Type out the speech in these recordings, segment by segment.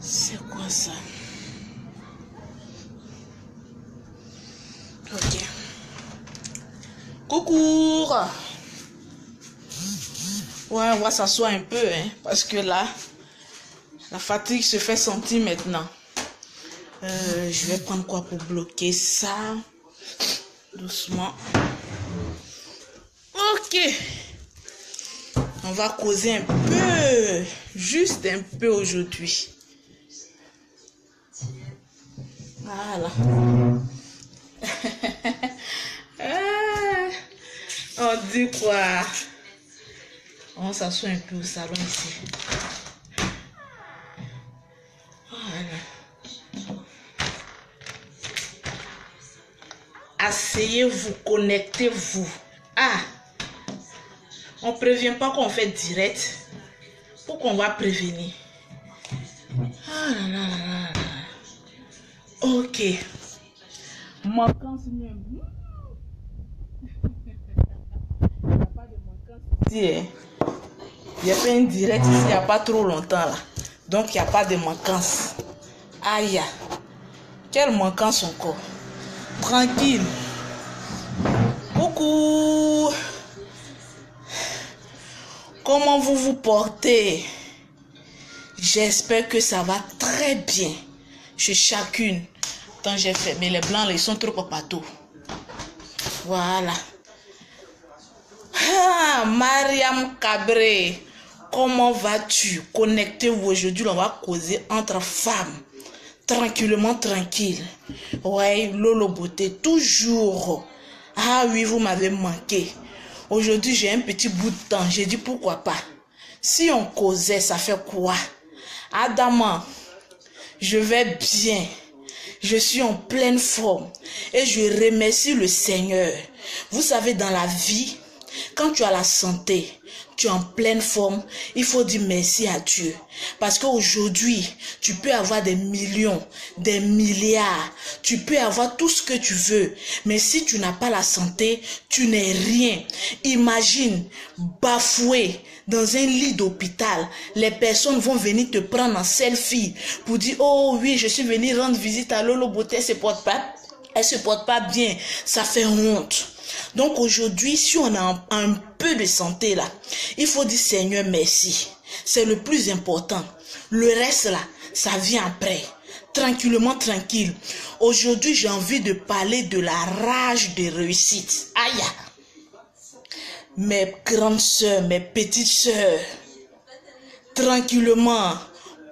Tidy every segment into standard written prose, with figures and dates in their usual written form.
C'est quoi ça? Ok. Coucou. Ouais, on va s'asseoir un peu, hein, parce que là, la fatigue se fait sentir maintenant. Je vais prendre quoi pour bloquer ça? Doucement. Ok. On va causer un peu, juste un peu aujourd'hui. Voilà. On dit quoi? On s'assoit un peu au salon ici. Voilà. Asseyez-vous, connectez-vous. Ah! On ne prévient pas qu'on fait direct. Pourquoi on va prévenir? Ah là là là là. Ok. Manquance même. Il n'y a pas de manquance ici. Hein. J'ai fait une direct ici il n'y a pas trop longtemps là. Donc il n'y a pas de manquance. Aïe. Quelle manquance encore. Tranquille. Coucou. Comment vous vous portez? J'espère que ça va très bien chez chacune. Tant j'ai fermé les blancs, là, ils sont trop papatos. Voilà. Ah, Mariam Cabré, comment vas-tu? Connectez-vous aujourd'hui, on va causer entre femmes. Tranquillement, tranquille. Ouais, Lolo Beauté, toujours. Ah oui, vous m'avez manqué. Aujourd'hui, j'ai un petit bout de temps. J'ai dit pourquoi pas. Si on causait, ça fait quoi? Adama, je vais bien. Je suis en pleine forme. Et je remercie le Seigneur. Vous savez, dans la vie, quand tu as la santé, tu es en pleine forme, il faut dire merci à Dieu. Parce qu'aujourd'hui, tu peux avoir des millions, des milliards, tu peux avoir tout ce que tu veux. Mais si tu n'as pas la santé, tu n'es rien. Imagine, bafoué dans un lit d'hôpital, les personnes vont venir te prendre en selfie pour dire, oh oui, je suis venu rendre visite à Lolo Beauté, elle se porte pas bien, ça fait honte. Donc aujourd'hui, si on a un peu de santé là, il faut dire Seigneur merci. C'est le plus important. Le reste là, ça vient après. Tranquillement, tranquille. Aujourd'hui, j'ai envie de parler de la rage de réussite. Aïe! Mes grandes sœurs, mes petites sœurs, tranquillement.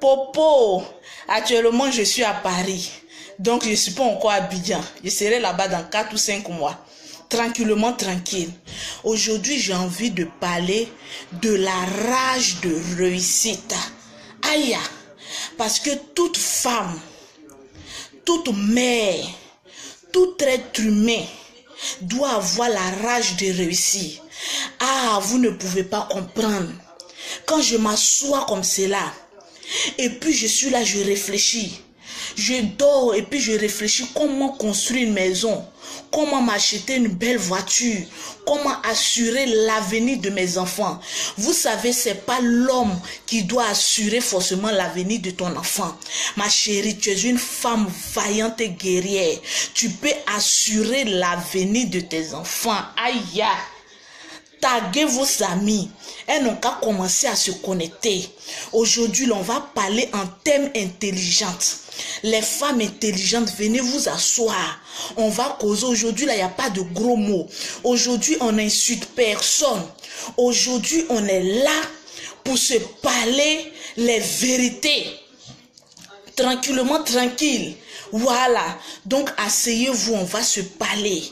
Popo, actuellement je suis à Paris. Donc je ne suis pas encore à Abidjan. Je serai là-bas dans 4 ou 5 mois. Tranquillement, tranquille. Aujourd'hui, j'ai envie de parler de la rage de réussite. Aïe! Parce que toute femme, toute mère, tout être humain doit avoir la rage de réussir. Ah, vous ne pouvez pas comprendre. Quand je m'assois comme cela, et puis je suis là, je réfléchis. Je dors et puis je réfléchis comment construire une maison, comment m'acheter une belle voiture, comment assurer l'avenir de mes enfants. Vous savez, c'est pas l'homme qui doit assurer forcément l'avenir de ton enfant. Ma chérie, tu es une femme vaillante et guerrière. Tu peux assurer l'avenir de tes enfants. Aïe! Taguez vos amis. Elles n'ont qu'à commencer à se connecter. Aujourd'hui, on va parler en thème intelligent. Les femmes intelligentes, venez vous asseoir. On va causer aujourd'hui, là, il n'y a pas de gros mots. Aujourd'hui, on n'insulte personne. Aujourd'hui, on est là pour se parler les vérités. Tranquillement, tranquille. Voilà. Donc, asseyez-vous, on va se parler.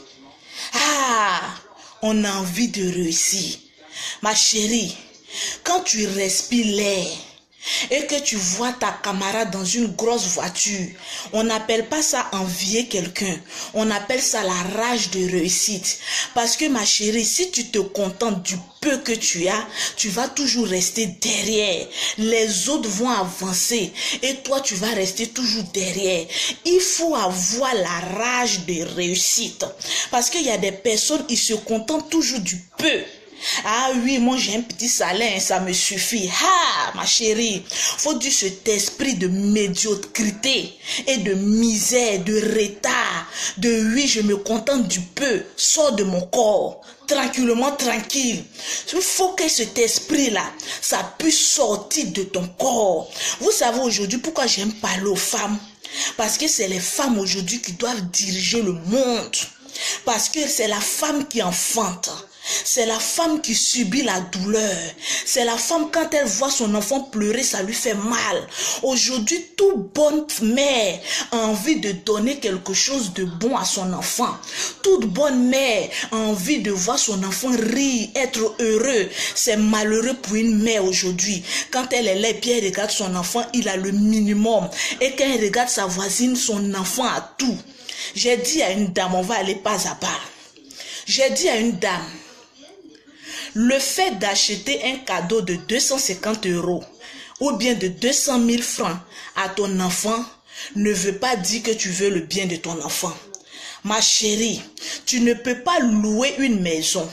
Ah! On a envie de réussir. Ma chérie, quand tu respires l'air et que tu vois ta camarade dans une grosse voiture, on n'appelle pas ça envier quelqu'un. On appelle ça la rage de réussite. Parce que ma chérie, si tu te contentes du peu que tu as, tu vas toujours rester derrière. Les autres vont avancer et toi, tu vas rester toujours derrière. Il faut avoir la rage de réussite. Parce qu'il y a des personnes, ils se contentent toujours du peu. Ah oui, moi j'ai un petit salaire, ça me suffit. Ah, ma chérie, faut dire cet esprit de médiocrité et de misère, de retard, de oui, je me contente du peu, sors de mon corps, tranquillement, tranquille. Il faut que cet esprit-là, ça puisse sortir de ton corps. Vous savez aujourd'hui pourquoi j'aime parler aux femmes? Parce que c'est les femmes aujourd'hui qui doivent diriger le monde. Parce que c'est la femme qui enfante. C'est la femme qui subit la douleur. C'est la femme, quand elle voit son enfant pleurer, ça lui fait mal. Aujourd'hui, toute bonne mère a envie de donner quelque chose de bon à son enfant. Toute bonne mère a envie de voir son enfant rire, être heureux. C'est malheureux pour une mère aujourd'hui. Quand elle est là et puis elle regarde son enfant, il a le minimum. Et quand elle regarde sa voisine, son enfant a tout. J'ai dit à une dame, on va aller pas à pas. J'ai dit à une dame, le fait d'acheter un cadeau de 250 € ou bien de 200 000 francs à ton enfant ne veut pas dire que tu veux le bien de ton enfant. Ma chérie, tu ne peux pas louer une maison.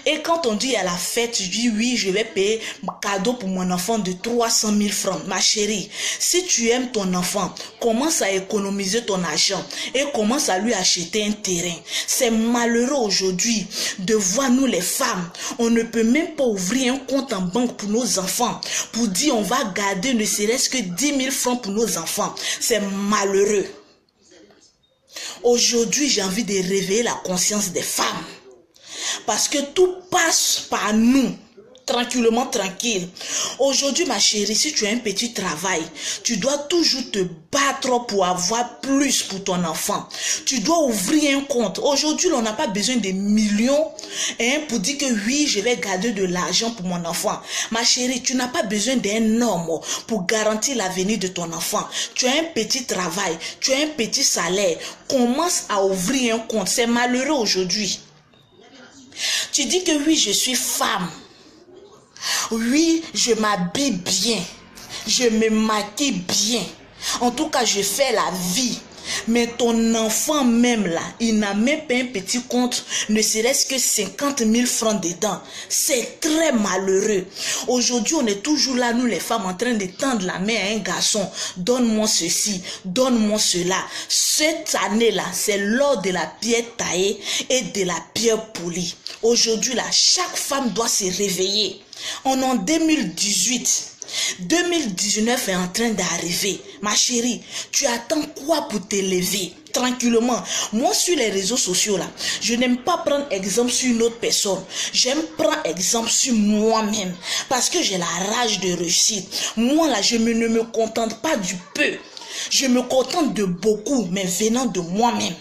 Et quand on dit à la fête, tu dis oui, je vais payer un cadeau pour mon enfant de 300 000 francs. Ma chérie, si tu aimes ton enfant, commence à économiser ton argent et commence à lui acheter un terrain. C'est malheureux aujourd'hui de voir nous les femmes. On ne peut même pas ouvrir un compte en banque pour nos enfants. Pour dire on va garder ne serait-ce que 10 000 francs pour nos enfants. C'est malheureux. Aujourd'hui, j'ai envie de réveiller la conscience des femmes. Parce que tout passe par nous. Tranquillement, tranquille. Aujourd'hui, ma chérie, si tu as un petit travail, tu dois toujours te battre pour avoir plus pour ton enfant. Tu dois ouvrir un compte. Aujourd'hui, on n'a pas besoin de millions pour dire que oui, je vais garder de l'argent pour mon enfant. Ma chérie, tu n'as pas besoin d'un homme pour garantir l'avenir de ton enfant. Tu as un petit travail, tu as un petit salaire. Commence à ouvrir un compte. C'est malheureux aujourd'hui. Tu dis que oui, je suis femme. Oui, je m'habille bien, je me maquille bien. En tout cas, je fais la vie. Mais ton enfant même là, il n'a même pas un petit compte, ne serait-ce que 50 000 francs dedans. C'est très malheureux. Aujourd'hui, on est toujours là, nous les femmes, en train de tendre la main à un garçon. Donne-moi ceci, donne-moi cela. Cette année-là, c'est l'heure de la pierre taillée et de la pierre polie. Aujourd'hui, là, chaque femme doit se réveiller. On est en 2018. 2019 est en train d'arriver. Ma chérie, tu attends quoi pour t'élever? Tranquillement. Moi, sur les réseaux sociaux, là, je n'aime pas prendre exemple sur une autre personne. J'aime prendre exemple sur moi-même. Parce que j'ai la rage de réussir. Moi, là, ne me contente pas du peu. Je me contente de beaucoup, mais venant de moi-même.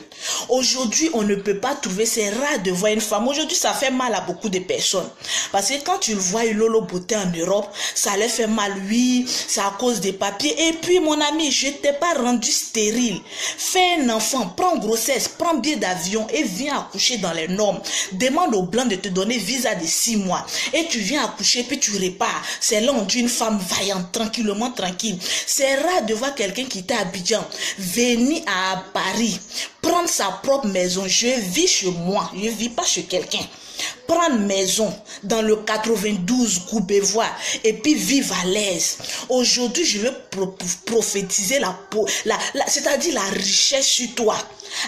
Aujourd'hui, on ne peut pas trouver, c'est rare de voir une femme. Aujourd'hui, ça fait mal à beaucoup de personnes. Parce que quand tu le vois, Lolo Beauté en Europe, ça leur fait mal, oui, c'est à cause des papiers. Et puis, mon ami, je ne t'ai pas rendu stérile. Fais un enfant, prends grossesse, prends billet d'avion et viens accoucher dans les normes. Demande aux Blancs de te donner visa de 6 mois. Et tu viens accoucher, puis tu repars. C'est là on dit une femme vaillante, tranquillement, tranquille. C'est rare de voir quelqu'un qui était à Abidjan, venir à Paris, prendre sa propre maison. Je vis chez moi, je ne vis pas chez quelqu'un. Prendre maison dans le 92 Courbevoie et puis vivre à l'aise. Aujourd'hui, je veux prophétiser c'est-à-dire la richesse sur toi.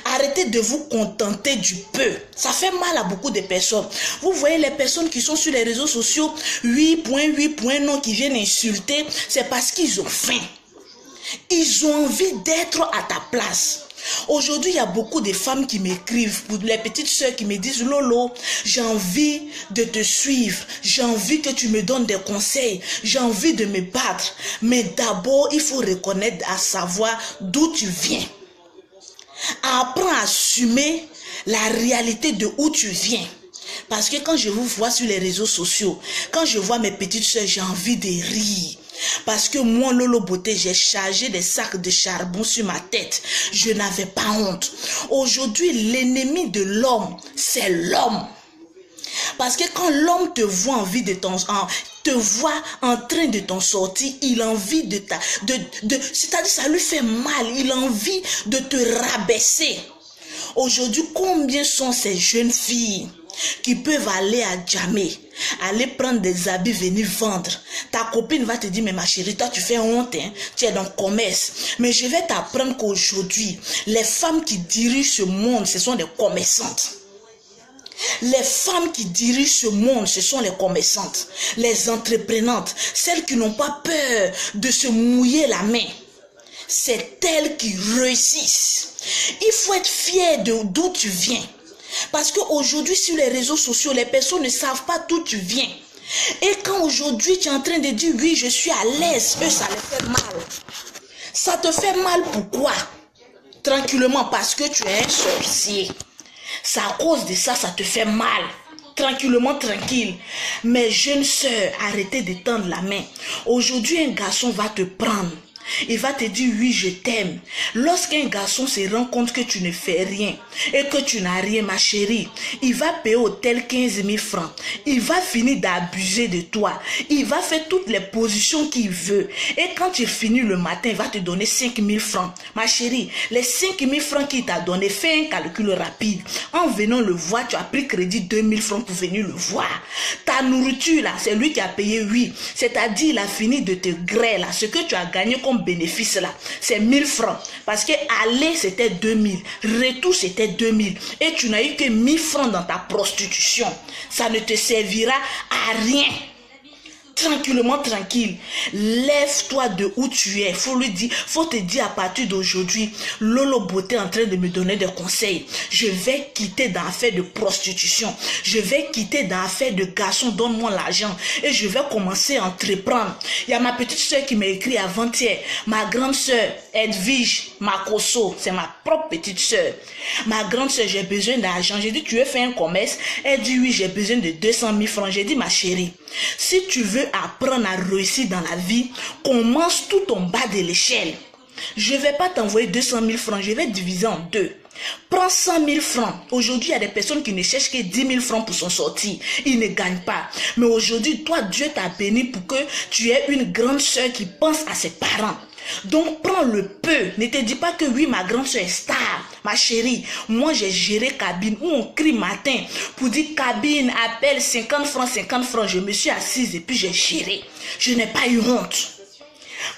Arrêtez de vous contenter du peu. Ça fait mal à beaucoup de personnes. Vous voyez les personnes qui sont sur les réseaux sociaux, 8.8 non, qui viennent insulter, c'est parce qu'ils ont faim. Ils ont envie d'être à ta place. Aujourd'hui, il y a beaucoup de femmes qui m'écrivent, pour les petites sœurs qui me disent, Lolo, j'ai envie de te suivre, j'ai envie que tu me donnes des conseils, j'ai envie de me battre. Mais d'abord, il faut reconnaître, à savoir d'où tu viens. Apprends à assumer la réalité de où tu viens. Parce que quand je vous vois sur les réseaux sociaux, quand je vois mes petites sœurs, j'ai envie de rire. Parce que moi, Lolo Beauté, j'ai chargé des sacs de charbon sur ma tête. Je n'avais pas honte. Aujourd'hui, l'ennemi de l'homme, c'est l'homme. Parce que quand l'homme te voit en train de t'en sortir, il a envie c'est-à-dire ça lui fait mal, il a envie de te rabaisser. Aujourd'hui, combien sont ces jeunes filles qui peuvent aller à Djamé, aller prendre des habits, venir vendre. Ta copine va te dire, mais ma chérie, toi tu fais honte, hein? Tu es dans le commerce. Mais je vais t'apprendre qu'aujourd'hui, les femmes qui dirigent ce monde, ce sont des commerçantes. Les femmes qui dirigent ce monde, ce sont les commerçantes, les entreprenantes, celles qui n'ont pas peur de se mouiller la main. C'est elles qui réussissent. Il faut être fier d'où tu viens. Parce qu'aujourd'hui, sur les réseaux sociaux, les personnes ne savent pas d'où tu viens. Et quand aujourd'hui, tu es en train de dire, oui, je suis à l'aise, eux, ça les fait mal. Ça te fait mal pourquoi? Tranquillement, parce que tu es un sorcier. C'est à cause de ça, ça te fait mal. Tranquillement, tranquille. Mes jeunes sœurs, arrêtez de tendre la main. Aujourd'hui, un garçon va te prendre. Il va te dire oui je t'aime. Lorsqu'un garçon se rend compte que tu ne fais rien et que tu n'as rien ma chérie, il va payer au tel 15 000 francs. Il va finir d'abuser de toi. Il va faire toutes les positions qu'il veut. Et quand il finit le matin, il va te donner 5 000 francs. Ma chérie, les 5 000 francs qu'il t'a donné, fais un calcul rapide. En venant le voir, tu as pris crédit 2 000 francs pour venir le voir. Ta nourriture là, c'est lui qui a payé 8. C'est-à-dire il a fini de te grêler là. Ce que tu as gagné comme bénéfice là, c'est 1000 francs. Parce que aller c'était 2000, retour c'était 2000. Et tu n'as eu que 1000 francs dans ta prostitution. Ça ne te servira à rien. Tranquillement, tranquille. Lève-toi de où tu es. Faut te dire à partir d'aujourd'hui, Lolo Beauté est en train de me donner des conseils. Je vais quitter dans l'affaire de prostitution. Je vais quitter dans l'affaire de garçon, donne-moi l'argent. Et je vais commencer à entreprendre. Il y a ma petite soeur qui m'a écrit avant-hier. Ma grande soeur, Edwige Makoso, c'est ma propre petite soeur. Ma grande soeur, j'ai besoin d'argent. J'ai dit, tu veux faire un commerce? Elle dit, oui, j'ai besoin de 200 000 francs. J'ai dit, ma chérie, si tu veux apprendre à réussir dans la vie, commence tout en bas de l'échelle. Je ne vais pas t'envoyer 200 000 francs, je vais diviser en deux. Prends 100 000 francs. Aujourd'hui, il y a des personnes qui ne cherchent que 10 000 francs pour s'en sortir. Ils ne gagnent pas. Mais aujourd'hui, toi, Dieu t'a béni pour que tu aies une grande soeur qui pense à ses parents. Donc, prends le peu. Ne te dis pas que oui, ma grande soeur est star. Ma chérie, moi, j'ai géré cabine où on crie matin pour dire cabine, appelle 50 francs, 50 francs. Je me suis assise et puis j'ai géré. Je n'ai pas eu honte.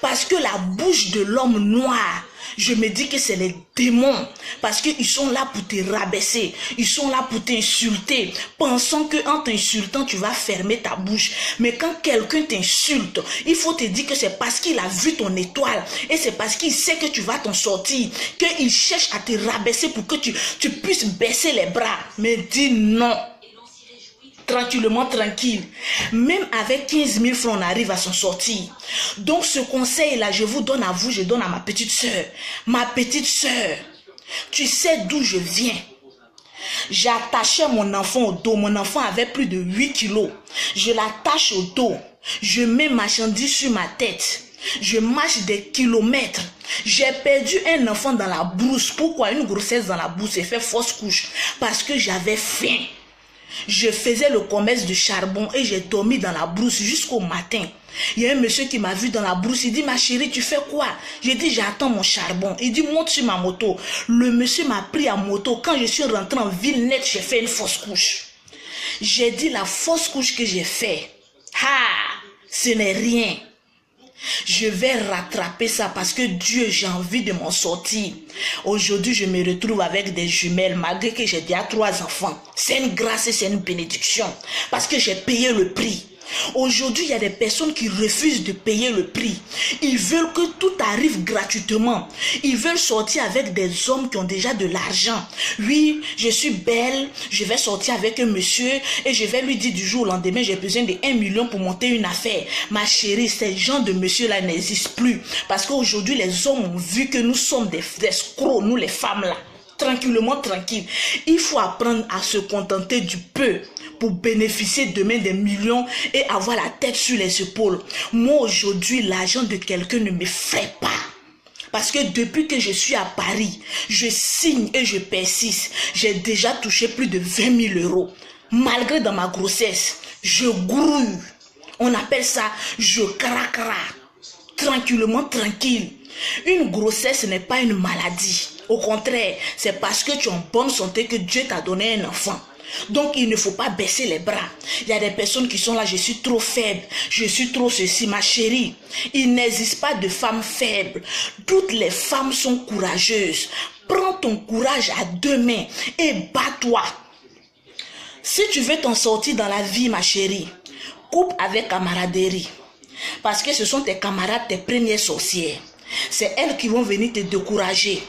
Parce que la bouche de l'homme noir, je me dis que c'est les démons. Parce qu'ils sont là pour te rabaisser. Ils sont là pour t'insulter. Pensant qu'en t'insultant, tu vas fermer ta bouche. Mais quand quelqu'un t'insulte, il faut te dire que c'est parce qu'il a vu ton étoile. Et c'est parce qu'il sait que tu vas t'en sortir. Qu'il cherche à te rabaisser pour que tu puisses baisser les bras. Mais dis non. Tranquillement, tranquille. Même avec 15 000 francs, on arrive à s'en sortir. Donc, ce conseil-là, je vous donne à vous, je donne à ma petite soeur. Ma petite soeur, tu sais d'où je viens. J'ai attaché mon enfant au dos. Mon enfant avait plus de 8 kilos. Je l'attache au dos. Je mets marchandise sur ma tête. Je marche des kilomètres. J'ai perdu un enfant dans la brousse. Pourquoi une grossesse dans la brousse? J'ai fait fausse couche. Parce que j'avais faim. Je faisais le commerce de charbon et j'ai dormi dans la brousse jusqu'au matin. Il y a un monsieur qui m'a vu dans la brousse. Il dit, ma chérie, tu fais quoi? J'ai dit, j'attends mon charbon. Il dit, monte sur ma moto. Le monsieur m'a pris à moto. Quand je suis rentré en ville nette, j'ai fait une fausse couche. J'ai dit, la fausse couche que j'ai fait, ce n'est rien. Je vais rattraper ça parce que Dieu, j'ai envie de m'en sortir. Aujourd'hui, je me retrouve avec des jumelles malgré que j'ai déjà 3 enfants. C'est une grâce et c'est une bénédiction parce que j'ai payé le prix. Aujourd'hui, il y a des personnes qui refusent de payer le prix. Ils veulent que tout arrive gratuitement. Ils veulent sortir avec des hommes qui ont déjà de l'argent. Oui, je suis belle, je vais sortir avec un monsieur et je vais lui dire du jour au lendemain, j'ai besoin de 1 million pour monter une affaire. Ma chérie, ces gens de monsieur-là n'existent plus. Parce qu'aujourd'hui, les hommes ont vu que nous sommes des escrocs, nous les femmes-là. Tranquillement, tranquille. Il faut apprendre à se contenter du peu pour bénéficier demain des millions et avoir la tête sur les épaules. Moi, aujourd'hui, l'argent de quelqu'un ne m'effraie pas. Parce que depuis que je suis à Paris, je signe et je persiste. J'ai déjà touché plus de 20 000 euros. Malgré dans ma grossesse, je grouille. On appelle ça, je cracra. Tranquillement, tranquille. Une grossesse n'est pas une maladie. Au contraire, c'est parce que tu es en bonne santé que Dieu t'a donné un enfant. Donc, il ne faut pas baisser les bras. Il y a des personnes qui sont là, je suis trop faible, je suis trop ceci, ma chérie. Il n'existe pas de femmes faibles. Toutes les femmes sont courageuses. Prends ton courage à deux mains et bats-toi. Si tu veux t'en sortir dans la vie, ma chérie, coupe avec camaraderie. Parce que ce sont tes camarades, tes premières sorcières. C'est elles qui vont venir te décourager,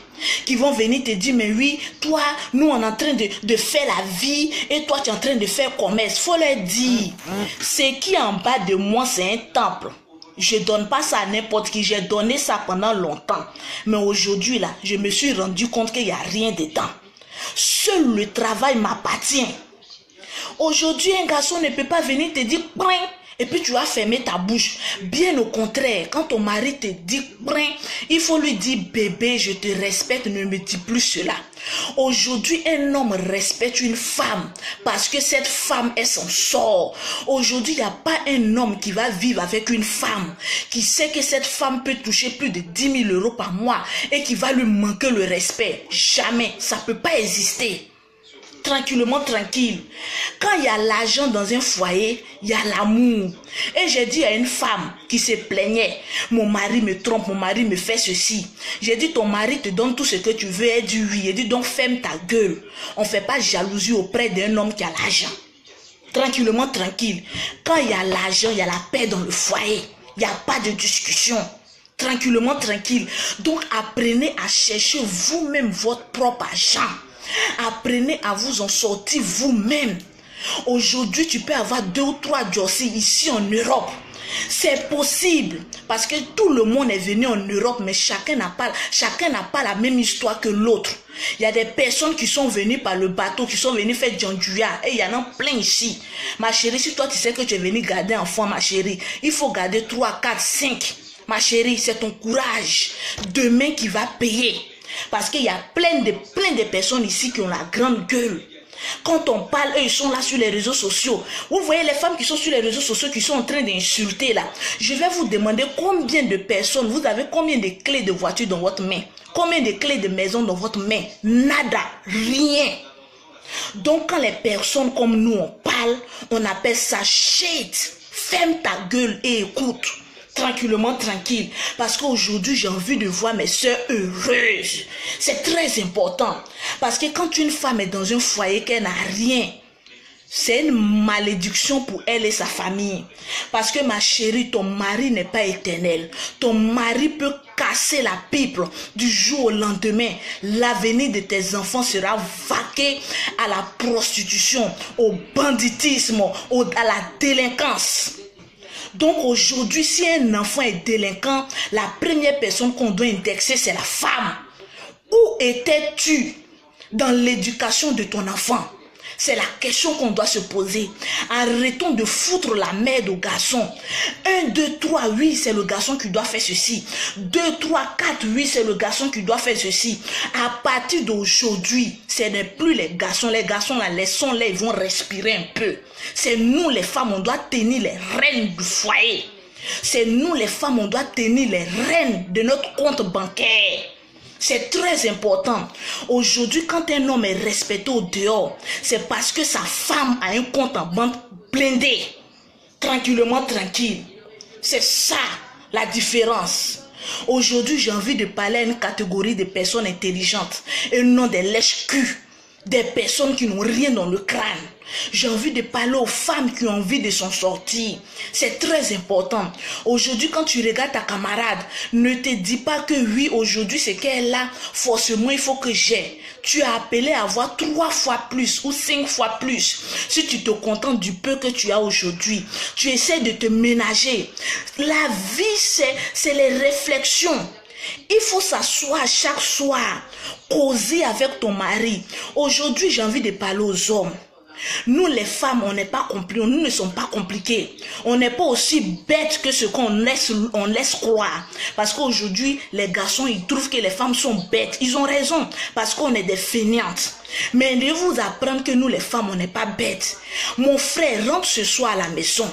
qui vont venir te dire, mais oui, toi, nous on est en train de faire la vie et toi tu es en train de faire commerce. Faut leur dire, ce qui est en bas de moi, c'est un temple. Je donne pas ça à n'importe qui, j'ai donné ça pendant longtemps. Mais aujourd'hui là, je me suis rendu compte qu'il n'y a rien dedans. Seul le travail m'appartient. Aujourd'hui, un garçon ne peut pas venir te dire, et puis tu vas fermer ta bouche. Bien au contraire, quand ton mari te dit, il faut lui dire, bébé, je te respecte, ne me dis plus cela. Aujourd'hui, un homme respecte une femme parce que cette femme est son sort. Aujourd'hui, il n'y a pas un homme qui va vivre avec une femme qui sait que cette femme peut toucher plus de 10 000 euros par mois et qui va lui manquer le respect. Jamais, ça ne peut pas exister. Tranquillement, tranquille. Quand il y a l'argent dans un foyer, il y a l'amour. Et j'ai dit à une femme qui se plaignait, mon mari me trompe, mon mari me fait ceci. J'ai dit, ton mari te donne tout ce que tu veux. Elle dit oui. J'ai dit, donc ferme ta gueule. On ne fait pas jalousie auprès d'un homme qui a l'argent. Tranquillement, tranquille. Quand il y a l'argent, il y a la paix dans le foyer. Il n'y a pas de discussion. Tranquillement, tranquille. Donc apprenez à chercher vous-même votre propre argent. Apprenez à vous en sortir vous-même. Aujourd'hui, tu peux avoir 2 ou 3 jossis ici en Europe. C'est possible parce que tout le monde est venu en Europe, mais chacun n'a pas la même histoire que l'autre. Il y a des personnes qui sont venues par le bateau, qui sont venues faire Djandjouya, et il y en a plein ici. Ma chérie, si toi tu sais que tu es venu garder un enfant, ma chérie, il faut garder 3, 4, 5. Ma chérie, c'est ton courage demain qui va payer. Parce qu'il y a plein de personnes ici qui ont la grande gueule. Quand on parle, eux, ils sont là sur les réseaux sociaux. Vous voyez les femmes qui sont sur les réseaux sociaux, qui sont en train d'insulter là. Je vais vous demander combien de personnes, vous avez combien de clés de voiture dans votre main? Combien de clés de maison dans votre main? Nada, rien. Donc quand les personnes comme nous, on parle, on appelle ça shit. Ferme ta gueule et écoute. Tranquillement, tranquille. Parce qu'aujourd'hui, j'ai envie de voir mes soeurs heureuses. C'est très important. Parce que quand une femme est dans un foyer qu'elle n'a rien, c'est une malédiction pour elle et sa famille. Parce que ma chérie, ton mari n'est pas éternel. Ton mari peut casser la pipe du jour au lendemain. L'avenir de tes enfants sera vaqué à la prostitution, au banditisme, à la délinquance. Donc aujourd'hui, si un enfant est délinquant, la première personne qu'on doit indexer, c'est la femme. Où étais-tu dans l'éducation de ton enfant? C'est la question qu'on doit se poser. Arrêtons de foutre la merde au garçon. 1, 2, 3, oui, c'est le garçon qui doit faire ceci. 2, 3, 4, oui, c'est le garçon qui doit faire ceci. À partir d'aujourd'hui, ce n'est plus les garçons. Les garçons, là, laissons-les, ils vont respirer un peu. C'est nous, les femmes, on doit tenir les rênes du foyer. C'est nous, les femmes, on doit tenir les rênes de notre compte bancaire. C'est très important. Aujourd'hui, quand un homme est respecté au dehors, c'est parce que sa femme a un compte en banque blindé. Tranquillement, tranquille. C'est ça, la différence. Aujourd'hui, j'ai envie de parler à une catégorie de personnes intelligentes et non des lèches-culs. Des personnes qui n'ont rien dans le crâne. J'ai envie de parler aux femmes qui ont envie de s'en sortir. C'est très important. Aujourd'hui, quand tu regardes ta camarade, ne te dis pas que oui, aujourd'hui, c'est qu'elle a, forcément, il faut que j'ai. Tu as appelé à avoir 3 fois plus ou 5 fois plus. Si tu te contentes du peu que tu as aujourd'hui, tu essaies de te ménager. La vie, c'est les réflexions. Il faut s'asseoir chaque soir, causer avec ton mari. Aujourd'hui, j'ai envie de parler aux hommes. Nous, les femmes, on n'est pas compliqués, nous ne sommes pas compliqués. On n'est pas aussi bêtes que ce qu'on laisse croire. Parce qu'aujourd'hui, les garçons, ils trouvent que les femmes sont bêtes. Ils ont raison, parce qu'on est des fainéantes. Mais je vais vous apprendre que nous, les femmes, on n'est pas bêtes. Mon frère rentre ce soir à la maison.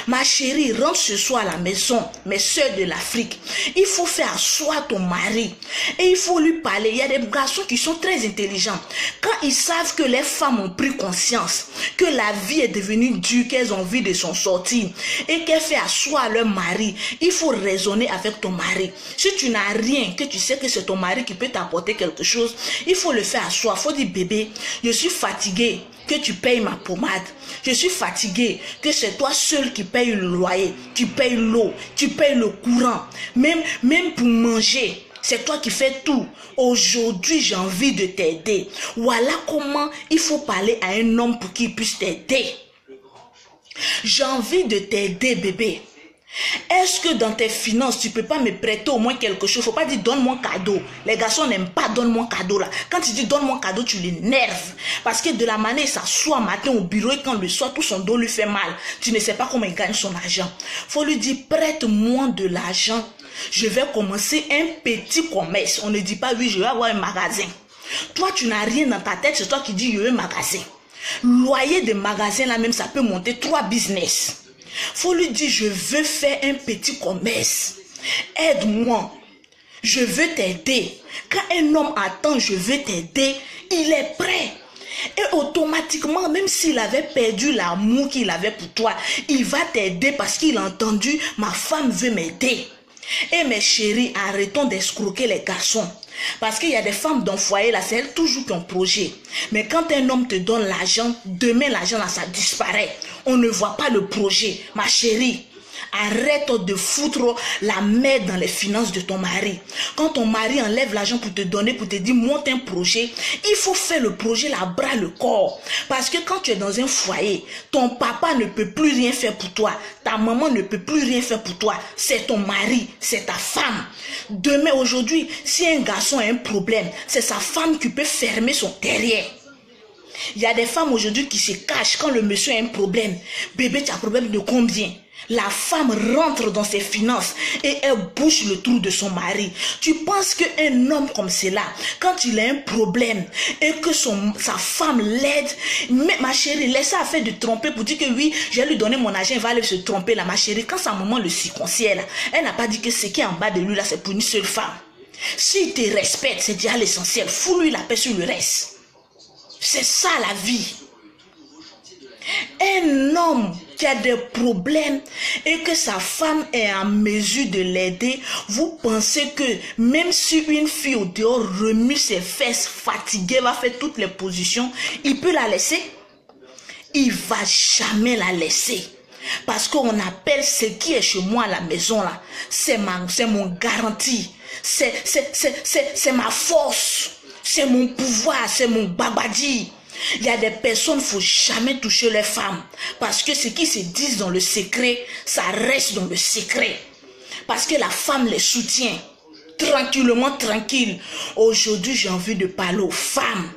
Ma chérie, rentre ce soir à la maison, mes soeurs de l'Afrique. Il faut faire asseoir ton mari et il faut lui parler. Il y a des garçons qui sont très intelligents. Quand ils savent que les femmes ont pris conscience, que la vie est devenue dure, qu'elles ont envie de s'en sortir et qu'elles font asseoir leur mari, il faut raisonner avec ton mari. Si tu n'as rien, que tu sais que c'est ton mari qui peut t'apporter quelque chose, il faut le faire asseoir. Il faut dire, bébé, je suis fatiguée, que tu payes ma pommade. Je suis fatiguée, que c'est toi seul qui paye le loyer, tu payes l'eau, tu payes le courant, même pour manger. C'est toi qui fais tout. Aujourd'hui, j'ai envie de t'aider. Voilà comment il faut parler à un homme pour qu'il puisse t'aider. J'ai envie de t'aider, bébé. Est-ce que dans tes finances, tu peux pas me prêter au moins quelque chose? Faut pas dire donne-moi un cadeau. Les garçons n'aiment pas donne-moi un cadeau là. Quand tu dis donne-moi un cadeau, tu l'énerves. Parce que de la manière, il s'assoit matin au bureau et quand le soir, tout son dos lui fait mal. Tu ne sais pas comment il gagne son argent. Faut lui dire prête-moi de l'argent. Je vais commencer un petit commerce. On ne dit pas oui, je vais avoir un magasin. Toi, tu n'as rien dans ta tête, c'est toi qui dis je veux un magasin. Loyer de magasin là même, ça peut monter 3 business. Faut lui dire, je veux faire un petit commerce. Aide-moi. Je veux t'aider. Quand un homme attend, je veux t'aider, il est prêt. Et automatiquement, même s'il avait perdu l'amour qu'il avait pour toi, il va t'aider parce qu'il a entendu, ma femme veut m'aider. Et mes chéris, arrêtons d'escroquer les garçons. Parce qu'il y a des femmes dans le foyer, là, c'est elles toujours qui ont projet. Mais quand un homme te donne l'argent, demain l'argent, là, ça disparaît. On ne voit pas le projet. Ma chérie, arrête de foutre la merde dans les finances de ton mari. Quand ton mari enlève l'argent pour te donner, pour te dire monte un projet, il faut faire le projet là, bras le corps. Parce que quand tu es dans un foyer, ton papa ne peut plus rien faire pour toi. Ta maman ne peut plus rien faire pour toi. C'est ton mari, c'est ta femme. Demain, aujourd'hui, si un garçon a un problème, c'est sa femme qui peut fermer son derrière. Il y a des femmes aujourd'hui qui se cachent quand le monsieur a un problème. Bébé, tu as un problème de combien? La femme rentre dans ses finances et elle bouche le trou de son mari. Tu penses qu'un homme comme cela, quand il a un problème et que sa femme l'aide, mais ma chérie, laisse ça faire de tromper pour dire que oui, je vais lui donner mon argent, il va aller se tromper là, ma chérie. Quand sa maman le circoncient là, elle n'a pas dit que ce qui est en bas de lui là, c'est pour une seule femme. S'il te respecte, c'est déjà l'essentiel. Fous-lui la paix sur le reste. C'est ça la vie. Un homme qui a des problèmes et que sa femme est en mesure de l'aider, vous pensez que même si une fille au dehors remue ses fesses, fatiguée, va faire toutes les positions, il peut la laisser? Il va jamais la laisser. Parce qu'on appelle ce qui est chez moi à la maison là, c'est mon garantie, c'est ma force, c'est mon pouvoir, c'est mon babadi. Il y a des personnes, il ne faut jamais toucher les femmes. Parce que ce qui se dit dans le secret, ça reste dans le secret. Parce que la femme les soutient. Tranquillement, tranquille. Aujourd'hui, j'ai envie de parler aux femmes.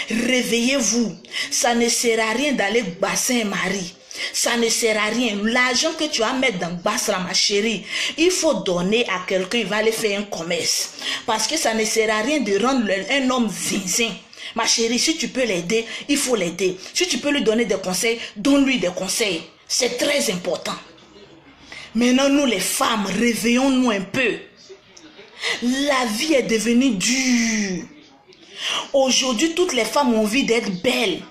Réveillez-vous. Ça ne sert à rien d'aller bassin un mari. Ça ne sert à rien. L'argent que tu vas mettre dans basse là, ma chérie, il faut donner à quelqu'un, il va aller faire un commerce. Parce que ça ne sert à rien de rendre un homme zinzin. Ma chérie, si tu peux l'aider, il faut l'aider. Si tu peux lui donner des conseils, donne-lui des conseils. C'est très important. Maintenant, nous les femmes, réveillons-nous un peu. La vie est devenue dure. Aujourd'hui, toutes les femmes ont envie d'être belles.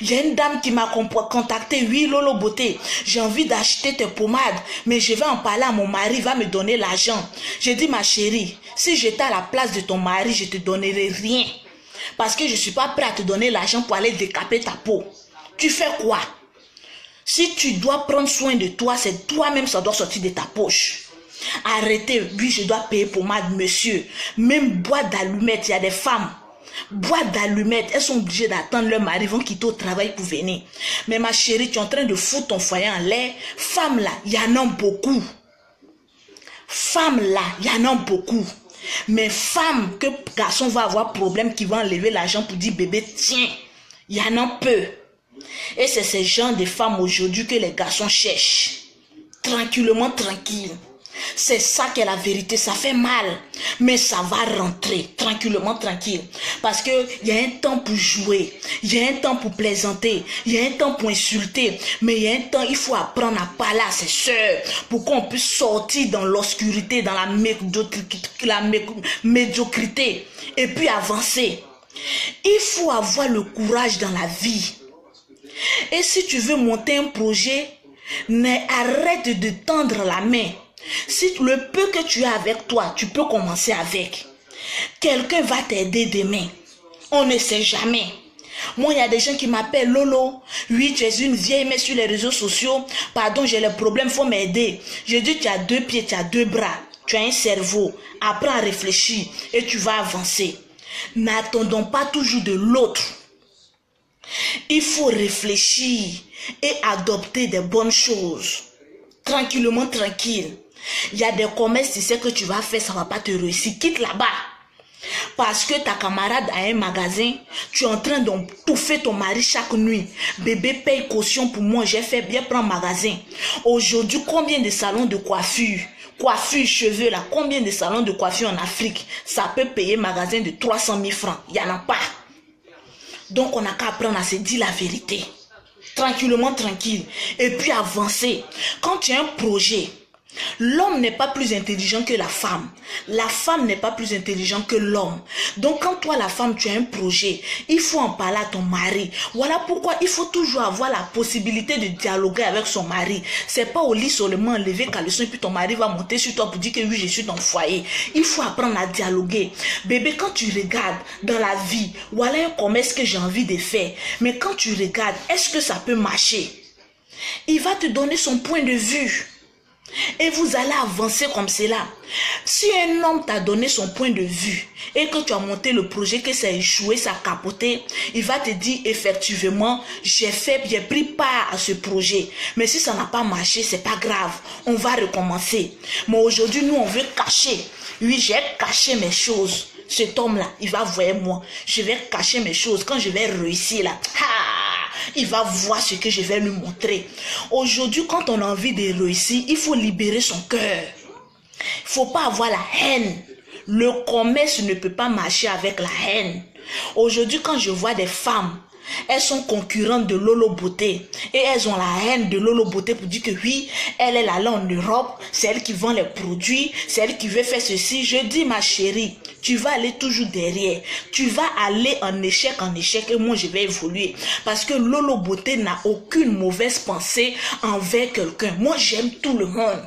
Il y a une dame qui m'a contacté, oui Lolo Beauté, j'ai envie d'acheter tes pommades, mais je vais en parler à mon mari, il va me donner l'argent. J'ai dit ma chérie, si j'étais à la place de ton mari, je te donnerais rien. Parce que je ne suis pas prêt à te donner l'argent pour aller décaper ta peau. Tu fais quoi? Si tu dois prendre soin de toi, c'est toi-même ça doit sortir de ta poche. Arrêtez, oui je dois payer pommade, monsieur. Même boîte d'allumettes, il y a des femmes. Boîte d'allumettes, elles sont obligées d'attendre leur mari, vont quitter au travail pour venir. Mais ma chérie, tu es en train de foutre ton foyer en l'air. Femmes là, il y en a beaucoup. Femmes là, il y en a beaucoup. Mais femmes que garçon va avoir problème qui vont enlever l'argent pour dire bébé tiens, il y en a peu. Et c'est ce genre de femmes aujourd'hui que les garçons cherchent. Tranquillement, tranquille. C'est ça qui est la vérité. Ça fait mal. Mais ça va rentrer tranquillement, tranquille. Parce qu'il y a un temps pour jouer. Il y a un temps pour plaisanter. Il y a un temps pour insulter. Mais il y a un temps, il faut apprendre à parler à ses soeurs. Pour qu'on puisse sortir dans l'obscurité, dans la médiocrité. Et puis avancer. Il faut avoir le courage dans la vie. Et si tu veux monter un projet, arrête de tendre la main. Si le peu que tu as avec toi, tu peux commencer avec. Quelqu'un va t'aider demain. On ne sait jamais. Moi, il y a des gens qui m'appellent Lolo. Oui, tu es une vieille, mais sur les réseaux sociaux. Pardon, j'ai le problème, il faut m'aider. Je dis, tu as 2 pieds, tu as 2 bras. Tu as un cerveau. Apprends à réfléchir et tu vas avancer. N'attendons pas toujours de l'autre. Il faut réfléchir et adopter des bonnes choses. Tranquillement, tranquille. Il y a des commerces, tu sais que tu vas faire, ça ne va pas te réussir. Quitte là-bas. Parce que ta camarade a un magasin, tu es en train d'étouffer ton mari chaque nuit. Bébé paye caution pour moi, j'ai fait bien prendre magasin. Aujourd'hui, combien de salons de coiffure, cheveux là, combien de salons de coiffure en Afrique, ça peut payer magasin de 300 000 francs. Il n'y en a pas. Donc on n'a qu'à apprendre à se dire la vérité. Tranquillement, tranquille. Et puis avancer. Quand tu as un projet, l'homme n'est pas plus intelligent que la femme. La femme n'est pas plus intelligente que l'homme. Donc quand toi la femme tu as un projet, il faut en parler à ton mari. Voilà pourquoi il faut toujours avoir la possibilité de dialoguer avec son mari. C'est pas au lit seulement lever caleçon et puis ton mari va monter sur toi pour dire que oui je suis dans le foyer. Il faut apprendre à dialoguer. Bébé, quand tu regardes dans la vie, voilà un commerce que j'ai envie de faire. Mais quand tu regardes, est-ce que ça peut marcher? Il va te donner son point de vue. Et vous allez avancer comme cela. Si un homme t'a donné son point de vue et que tu as monté le projet, que ça a échoué, ça a capoté, il va te dire effectivement, j'ai pris part à ce projet. Mais si ça n'a pas marché, c'est pas grave. On va recommencer. Mais aujourd'hui, nous, on veut cacher. Oui, j'ai caché mes choses. Cet homme-là, il va voir moi. Je vais cacher mes choses. Quand je vais réussir là, il va voir ce que je vais lui montrer. Aujourd'hui, quand on a envie de réussir, il faut libérer son cœur. Il ne faut pas avoir la haine. Le commerce ne peut pas marcher avec la haine. Aujourd'hui, quand je vois des femmes, elles sont concurrentes de Lolo Beauté. Et elles ont la haine de Lolo Beauté pour dire que oui, elle est là en Europe. C'est elle qui vend les produits. C'est elle qui veut faire ceci. Je dis ma chérie, tu vas aller toujours derrière. Tu vas aller en échec et moi je vais évoluer. Parce que Lolo Beauté n'a aucune mauvaise pensée envers quelqu'un. Moi j'aime tout le monde.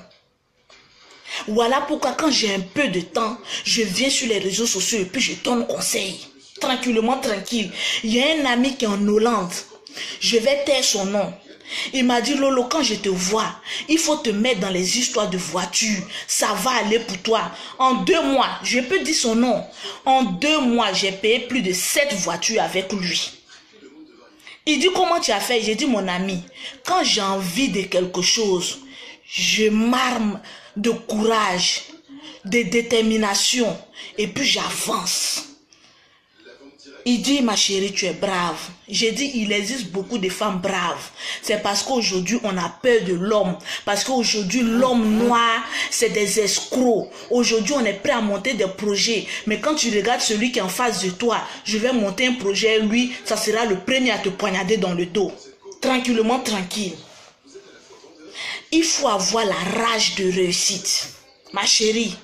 Voilà pourquoi quand j'ai un peu de temps, je viens sur les réseaux sociaux et puis je donne conseil. Tranquillement, tranquille. Il y a un ami qui est en Hollande. Je vais taire son nom. Il m'a dit, Lolo, quand je te vois, il faut te mettre dans les histoires de voitures. Ça va aller pour toi. En 2 mois, je peux dire son nom. En 2 mois, j'ai payé plus de 7 voitures avec lui. Il dit, comment tu as fait? J'ai dit, mon ami, quand j'ai envie de quelque chose, je m'arme de courage, de détermination, et puis j'avance. Il dit, ma chérie, tu es brave. J'ai dit, il existe beaucoup de femmes braves. C'est parce qu'aujourd'hui, on a peur de l'homme. Parce qu'aujourd'hui, l'homme noir, c'est des escrocs. Aujourd'hui, on est prêt à monter des projets. Mais quand tu regardes celui qui est en face de toi, je vais monter un projet, lui, ça sera le premier à te poignarder dans le dos. Tranquillement, tranquille. Il faut avoir la rage de réussite. Ma chérie,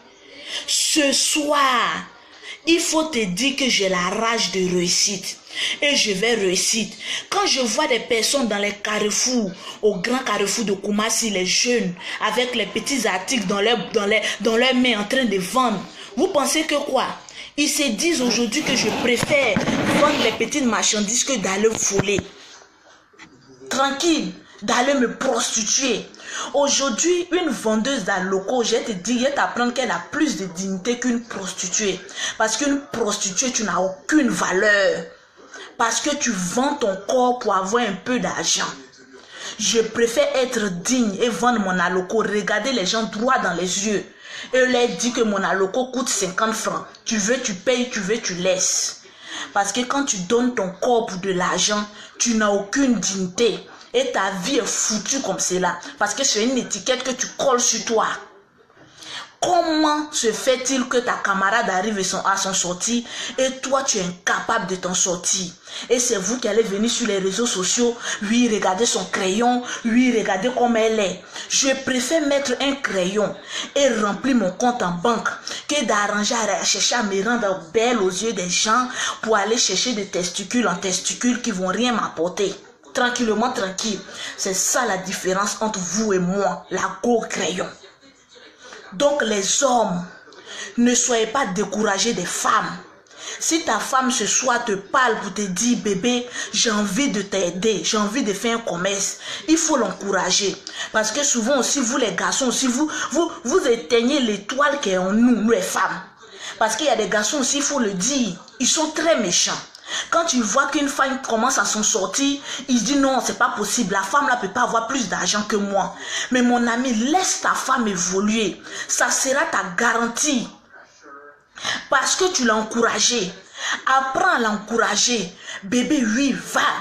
ce soir, il faut te dire que j'ai la rage de réussite. Et je vais réussir. Quand je vois des personnes dans les carrefours, au grand carrefour de Koumassi, les jeunes, avec les petits articles dans leurs mains en train de vendre, vous pensez que quoi? Ils se disent aujourd'hui que je préfère vendre les petites marchandises que d'aller voler. Tranquille, d'aller me prostituer. Aujourd'hui, une vendeuse d'un local, je te dis, je vais t'apprendre qu'elle a plus de dignité qu'une prostituée. Parce qu'une prostituée, tu n'as aucune valeur. Parce que tu vends ton corps pour avoir un peu d'argent. Je préfère être digne et vendre mon aloco, regarder les gens droit dans les yeux et leur dire que mon aloco coûte 50 francs. Tu veux, tu payes, tu veux, tu laisses. Parce que quand tu donnes ton corps pour de l'argent, tu n'as aucune dignité. Et ta vie est foutue comme cela. Parce que c'est une étiquette que tu colles sur toi. Comment se fait-il que ta camarade arrive à son sortie et toi tu es incapable de t'en sortir? Et c'est vous qui allez venir sur les réseaux sociaux, oui, regardez son crayon, oui, regardez comme elle est. Je préfère mettre un crayon et remplir mon compte en banque que d'arranger à chercher à me rendre belle aux yeux des gens pour aller chercher des testicules en testicules qui vont rien m'apporter. Tranquillement, tranquille. C'est ça la différence entre vous et moi, la go crayon. Donc les hommes, ne soyez pas découragés des femmes. Si ta femme ce soir te parle pour te dire, bébé, j'ai envie de t'aider, j'ai envie de faire un commerce, il faut l'encourager. Parce que souvent aussi, vous les garçons aussi, vous éteignez l'étoile qui est en nous, les femmes. Parce qu'il y a des garçons aussi, il faut le dire, ils sont très méchants. Quand tu vois qu'une femme commence à s'en sortir, il se dit non, c'est pas possible. La femme là peut pas avoir plus d'argent que moi. Mais mon ami, laisse ta femme évoluer. Ça sera ta garantie. Parce que tu l'as encouragée. Apprends à l'encourager. Bébé, oui,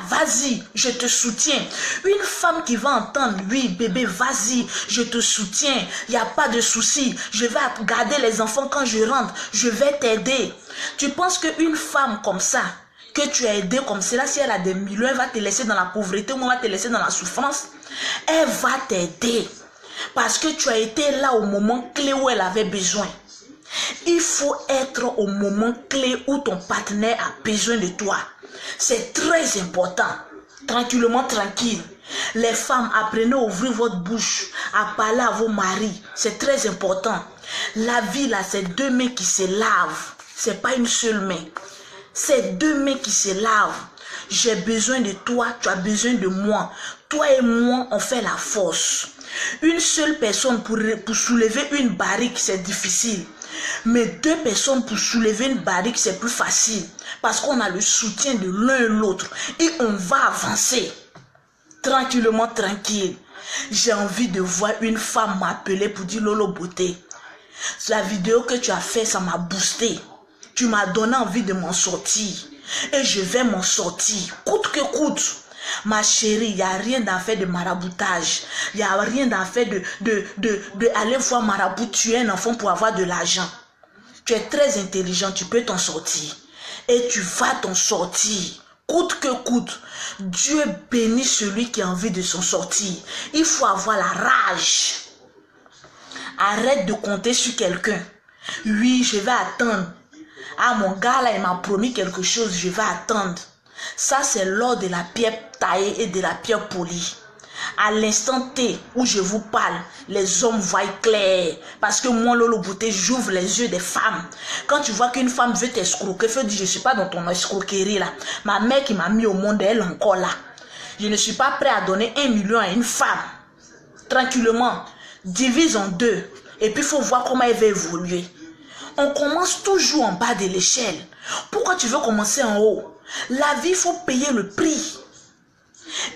vas-y, je te soutiens. Une femme qui va entendre, oui, bébé, vas-y, je te soutiens. Il n'y a pas de souci. Je vais garder les enfants quand je rentre. Je vais t'aider. Tu penses qu'une femme comme ça, que tu as aidé comme cela, si elle a des millions, elle va te laisser dans la pauvreté ou elle va te laisser dans la souffrance? Elle va t'aider. Parce que tu as été là au moment clé où elle avait besoin. Il faut être au moment clé où ton partenaire a besoin de toi. C'est très important. Tranquillement, tranquille. Les femmes, apprenez à ouvrir votre bouche, à parler à vos maris. C'est très important. La vie là, c'est deux mains qui se lavent. C'est pas une seule main. C'est deux mains qui se lavent. J'ai besoin de toi, tu as besoin de moi. Toi et moi, on fait la force. Une seule personne pour soulever une barrique, c'est difficile. Mais deux personnes pour soulever une barrique, c'est plus facile. Parce qu'on a le soutien de l'un et l'autre. Et on va avancer. Tranquillement, tranquille. J'ai envie de voir une femme m'appeler pour dire Lolo Beauté. La vidéo que tu as fait, ça m'a boosté. Tu m'as donné envie de m'en sortir. Et je vais m'en sortir. Coûte que coûte. Ma chérie, il n'y a rien d'affaire de maraboutage. Il n'y a rien d'affaire de aller voir marabout tuer un enfant pour avoir de l'argent. Tu es très intelligent, tu peux t'en sortir. Et tu vas t'en sortir. Coûte que coûte. Dieu bénit celui qui a envie de s'en sortir. Il faut avoir la rage. Arrête de compter sur quelqu'un. Oui, je vais attendre. Ah, mon gars là, il m'a promis quelque chose, je vais attendre. Ça, c'est l'or de la pierre taillée et de la pierre polie. À l'instant T où je vous parle, les hommes voient clair. Parce que moi, Lolo Beauté, j'ouvre les yeux des femmes. Quand tu vois qu'une femme veut t'escroquer, faut dire, je ne suis pas dans ton escroquerie là. Ma mère qui m'a mis au monde, elle est encore là. Je ne suis pas prêt à donner 1 million à une femme. Tranquillement, divise en deux. Et puis, il faut voir comment elle va évoluer. On commence toujours en bas de l'échelle. Pourquoi tu veux commencer en haut? La vie, il faut payer le prix.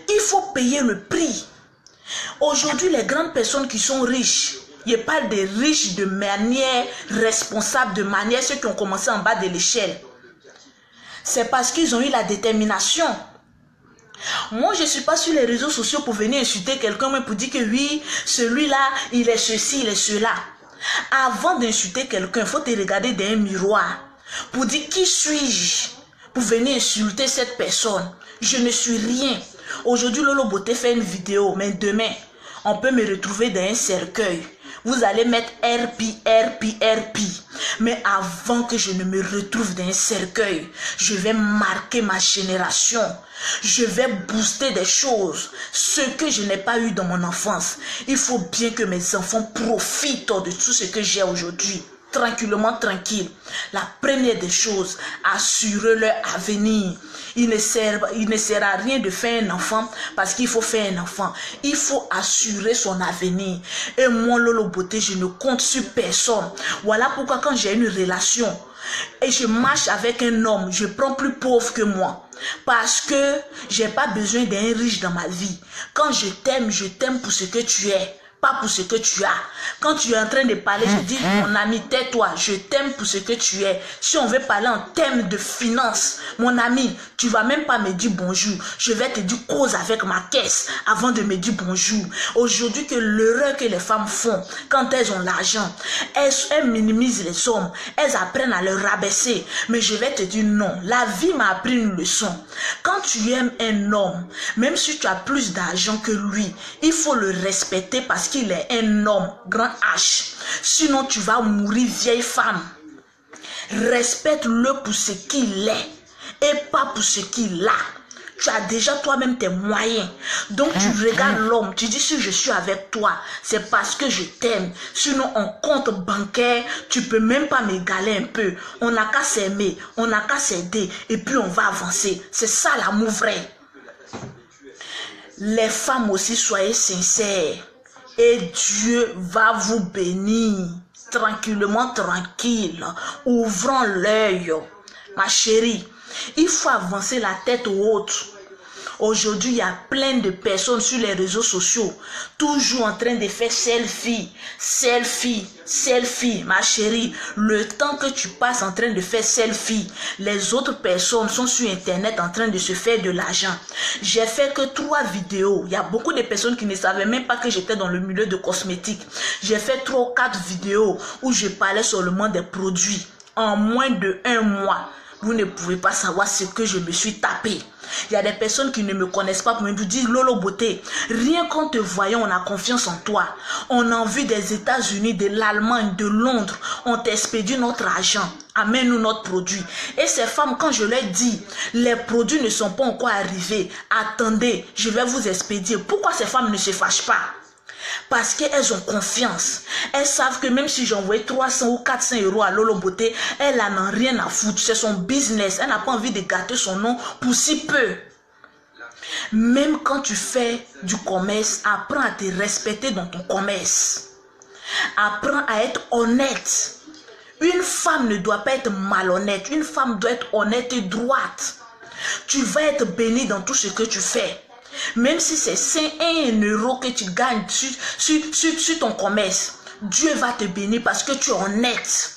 Il faut payer le prix. Aujourd'hui, les grandes personnes qui sont riches, je parle des riches de manière responsable, de manière ceux qui ont commencé en bas de l'échelle. C'est parce qu'ils ont eu la détermination. Moi, je ne suis pas sur les réseaux sociaux pour venir insulter quelqu'un, mais pour dire que oui, celui-là, il est ceci, il est cela. Avant d'insulter quelqu'un, il faut te regarder dans un miroir pour dire qui suis-je pour venir insulter cette personne. Je ne suis rien. Aujourd'hui, Lolo Beauté fait une vidéo, mais demain, on peut me retrouver dans un cercueil. Vous allez mettre RP. Mais avant que je ne me retrouve dans un cercueil, je vais marquer ma génération. Je vais booster des choses. Ce que je n'ai pas eu dans mon enfance. Il faut bien que mes enfants profitent de tout ce que j'ai aujourd'hui. Tranquillement, tranquille. La première des choses, assurer leur avenir. Il ne sert à rien de faire un enfant parce qu'il faut faire un enfant. Il faut assurer son avenir. Et moi, Lolo Beauté, je ne compte sur personne. Voilà pourquoi quand j'ai une relation et je marche avec un homme, je prends plus pauvre que moi. Parce que j'ai pas besoin d'un riche dans ma vie. Quand je t'aime pour ce que tu es. pas pour ce que tu as. Quand tu es en train de parler, je dis, mon ami, tais-toi, je t'aime pour ce que tu es. Si on veut parler en termes de finances, mon ami, tu vas même pas me dire bonjour. Je vais te dire cause avec ma caisse avant de me dire bonjour. Aujourd'hui, que l'erreur que les femmes font quand elles ont l'argent, elles minimisent les sommes, elles apprennent à le rabaisser. Mais je vais te dire non, la vie m'a appris une leçon. Quand tu aimes un homme, même si tu as plus d'argent que lui, il faut le respecter parce qu'il est un homme, grand H. Sinon, tu vas mourir vieille femme. Respecte-le pour ce qu'il est et pas pour ce qu'il a. Tu as déjà toi-même tes moyens. Donc tu regardes l'homme, tu dis si je suis avec toi, c'est parce que je t'aime. Sinon, en compte bancaire, tu peux même pas m'égaler un peu. On n'a qu'à s'aimer, on n'a qu'à s'aider et puis on va avancer. C'est ça l'amour vrai. Les femmes aussi, soyez sincères et Dieu va vous bénir. Tranquillement, tranquille. Ouvrons l'œil. Ma chérie, il faut avancer la tête haute. Aujourd'hui, il y a plein de personnes sur les réseaux sociaux, toujours en train de faire selfie, selfie, selfie. Ma chérie, le temps que tu passes en train de faire selfie, les autres personnes sont sur Internet en train de se faire de l'argent. J'ai fait que 3 vidéos. Il y a beaucoup de personnes qui ne savaient même pas que j'étais dans le milieu de cosmétiques. J'ai fait 3 ou 4 vidéos où je parlais seulement des produits. En moins de 1 mois, vous ne pouvez pas savoir ce que je me suis tapé. Il y a des personnes qui ne me connaissent pas pour me dire Lolo Beauté, rien qu'en te voyant, on a confiance en toi. On a envie des États-Unis, de l'Allemagne, de Londres. On t'expédie notre argent. Amène-nous notre produit. Et ces femmes, quand je leur dis, les produits ne sont pas encore arrivés. Attendez, je vais vous expédier. Pourquoi ces femmes ne se fâchent pas? Parce qu'elles ont confiance. Elles savent que même si j'envoie 300 ou 400 euros à Lolo Beauté, elle n'en a rien à foutre. C'est son business. Elle n'a pas envie de gâter son nom pour si peu. Même quand tu fais du commerce, apprends à te respecter dans ton commerce. Apprends à être honnête. Une femme ne doit pas être malhonnête. Une femme doit être honnête et droite. Tu vas être béni dans tout ce que tu fais. Même si c'est 1 euro que tu gagnes sur ton commerce, Dieu va te bénir parce que tu es honnête.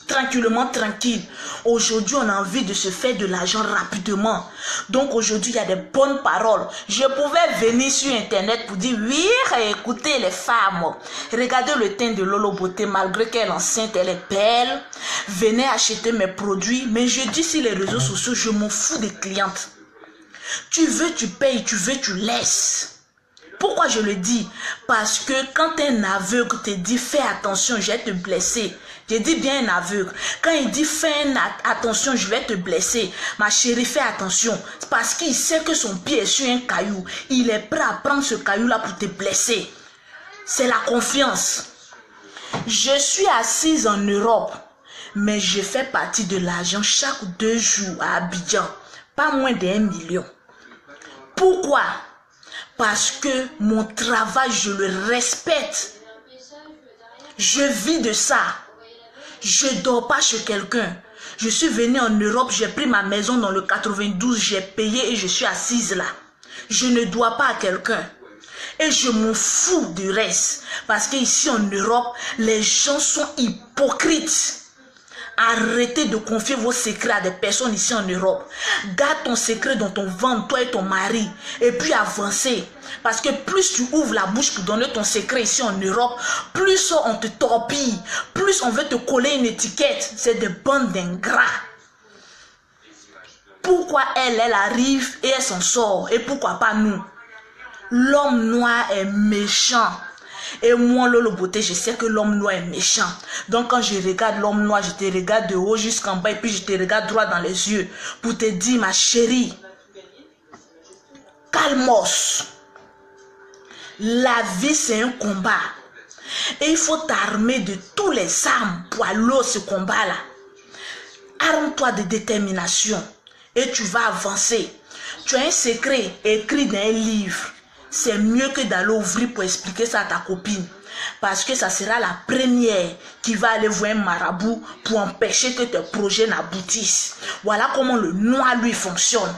Tranquillement, tranquille. Aujourd'hui, on a envie de se faire de l'argent rapidement. Donc aujourd'hui, il y a des bonnes paroles. Je pouvais venir sur Internet pour dire, oui, écoutez les femmes. Regardez le teint de Lolo Beauté, malgré qu'elle est enceinte, elle est belle. Venez acheter mes produits. Mais je dis sur les réseaux sociaux, je m'en fous des clientes. Tu veux, tu payes, tu veux, tu laisses. Pourquoi je le dis? Parce que quand un aveugle te dit fais attention, je vais te blesser. Je dis bien un aveugle. Quand il dit fais attention, je vais te blesser. Ma chérie, fais attention. Parce qu'il sait que son pied est sur un caillou. Il est prêt à prendre ce caillou-là pour te blesser. C'est la confiance. Je suis assise en Europe, mais je fais partie de l'argent chaque 2 jours à Abidjan. Pas moins d'1 million. Pourquoi? Parce que mon travail, je le respecte. Je vis de ça. Je ne dors pas chez quelqu'un. Je suis venue en Europe, j'ai pris ma maison dans le 92, j'ai payé et je suis assise là. Je ne dois pas à quelqu'un. Et je m'en fous du reste. Parce qu'ici en Europe, les gens sont hypocrites. Arrêtez de confier vos secrets à des personnes ici en Europe. Garde ton secret dans ton ventre, toi et ton mari. Et puis avancez. Parce que plus tu ouvres la bouche pour donner ton secret ici en Europe, plus on te torpille. Plus on veut te coller une étiquette. C'est des bandes d'ingrats. Pourquoi elle arrive et elle s'en sort? Et pourquoi pas nous? L'homme noir est méchant. Et moi, Lolo Beauté, je sais que l'homme noir est méchant. Donc quand je regarde l'homme noir, je te regarde de haut jusqu'en bas et puis je te regarde droit dans les yeux pour te dire, ma chérie, calmos. La vie, c'est un combat. Et il faut t'armer de tous les armes pour aller à ce combat-là. Arme-toi de détermination et tu vas avancer. Tu as un secret écrit dans un livre. C'est mieux que d'aller ouvrir pour expliquer ça à ta copine. Parce que ça sera la première qui va aller voir un marabout pour empêcher que tes projets n'aboutissent. Voilà comment le noir lui fonctionne.